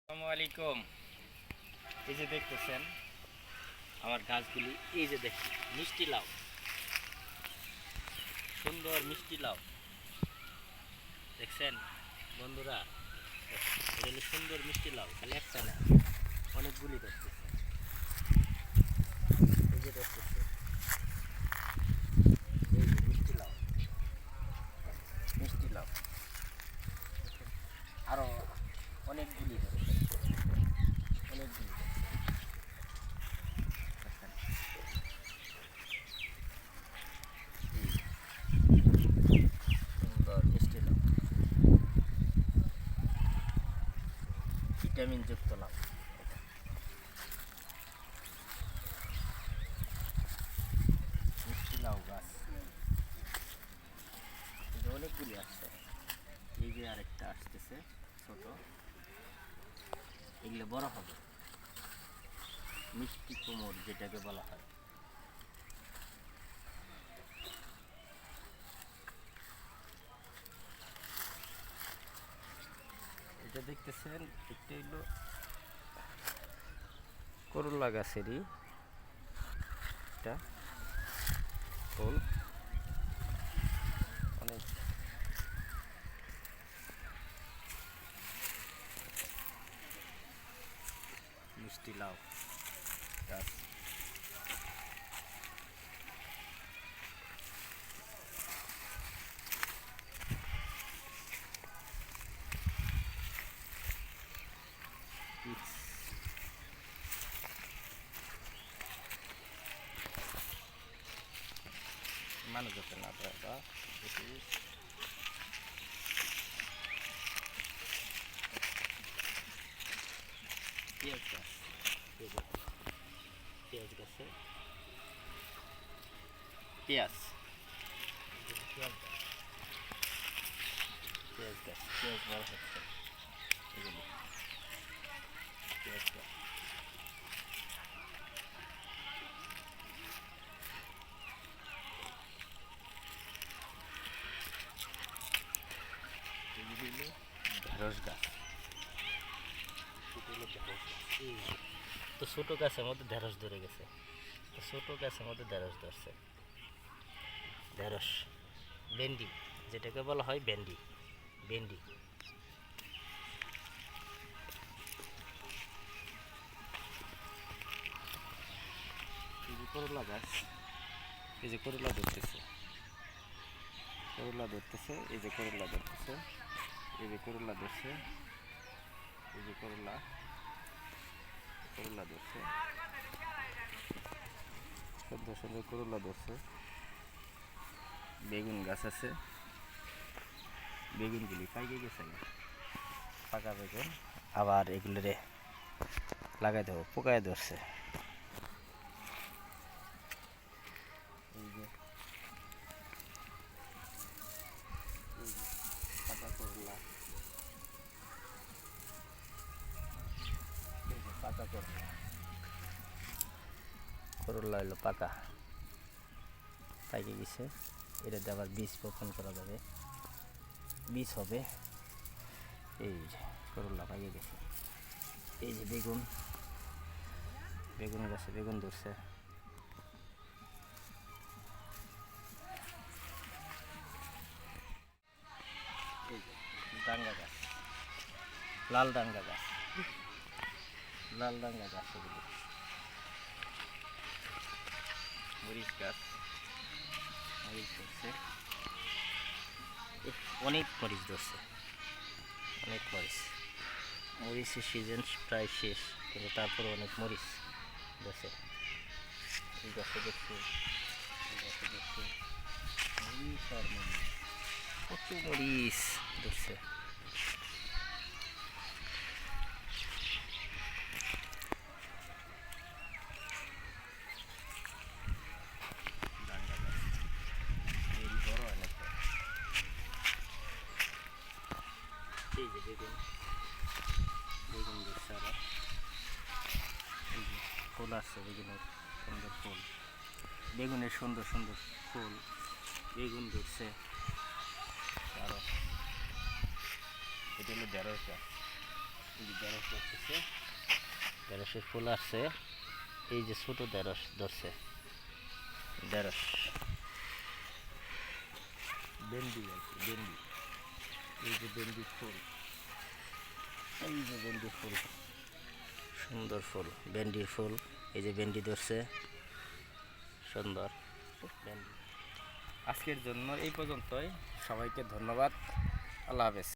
আসসালামু আলাইকুম। এই যে দেখতেছেন আমার গাছগুলি, এই যে দেখুন মিষ্টি লাউ, সুন্দর মিষ্টি লাউ দেখছেন বন্ধুরা। এটা হলো সুন্দর মিষ্টি লাউ, খালি একটা না, অনেকগুলি ধরতেছে। এই যে ধরতেছে, এই যে মিষ্টি লাউ, মিষ্টি লাউ আরো অনেকগুলি ধরেছে, অনেকগুলি দেখছেন। সুন্দর মিষ্টি লাউ, ভিটামিন যুক্ত লাউ। এটা মিষ্টি লাউ গাছ, এটা অনেকগুলি আসছে। এই যে আরেকটা আসতেছে ছোট, এগুলো বড় হবে, মিষ্টি কুমড় যেটাকে বলা হয়। এটা দেখতেছেন একটা হইলো করলা গাছেরই একটা ফুল, অনেক মিষ্টি লাউ গাছ। মানুষ যাতে না বা পেঁয়াজ গাছ, পেঁয়াজ গাছে পেঁয়াজ, পেঁয়াজ গাছ, পেঁয়াজ গাছ, পেঁয়াজ বড় হচ্ছে, এগুলি পেঁয়াজ গাছ। এগুলি হলো ঢেঁড়স গাছ, এটা হলো ঢেঁড়স গাছ। এই তো ছোটো গাছের মধ্যে ঢেঁড়স ধরে গেছে, তো ছোটো গাছের মধ্যে ঢেঁড়স ধরছে, ঢেঁড়স, ভেন্ডি যেটাকে বলা হয় ভেন্ডি, ভেন্ডি। এই যে করলা গাছ, এই যে করলা ধরতেছে, করলা ধরতেছে, এই যে করলা ধরতেছে, এই যে করলা ধরছে, এই যে করলা, করলা ধরছে, সুন্দর সুন্দর করলা ধরছে। বেগুন গাছ আছে, বেগুনগুলি পাইকে গেছে না, পাকা বেগুন, আবার এগুলোরে লাগাই দেবো, পোকায় ধরছে। এই যে পাকা করলা, এই যে পাকা করলা, করলা হলো পাকা, পাইকে গেছে। এটাতে আবার বীজ বপন করা যাবে, বীজ হবে। এই যে করলা পাইকে গেছে। এই যে বেগুন, বেগুন গাছে বেগুন ধরছে। এই যে ডাঙ্গা গাছ, লাল ডাঙ্গা গাছ, লাল ডাঙ্গা গাছ, এগুলি মরিচ গাছ, মরিচ ধরছে, অনেক মরিচ ধরছে, অনেক মরিচ। মরিচের সিজন প্রায় শেষ, কিন্তু তারপরে অনেক মরিচ ধরছে। এই গাছে দেখছি, এই গাছে দেখছি মরিচ আর মরিচ, কত মরিচ ধরছে। ডাঙ্গা গাছ এই বড় অনেক। এই যে বেগুন, বেগুন ধরছে আবার, এই যে ফুল আসছে বেগুনের, সুন্দর ফুল, বেগুনের সুন্দর সুন্দর ফুল, বেগুন ধরছে আরো। এটা হলো ঢেঁড়স গাছ, ঢেঁড়স ধরতেছে, ঢেঁড়সের ফুল আসছে। এই যে ছোট ঢেঁড়স ধরছে, ঢেঁড়স ভেন্ডি আছে, ভেন্ডি, এই যে ভেন্ডির ফুল, এই যে ভেন্ডির ফুল, সুন্দর ফুল, ভেন্ডির ফুল, এই যে ভেন্ডি ধরছে সুন্দর ভেন্ডি। আজকের জন্য এই পর্যন্তই, সবাইকে ধন্যবাদ, আল্লাহ হাফেজ।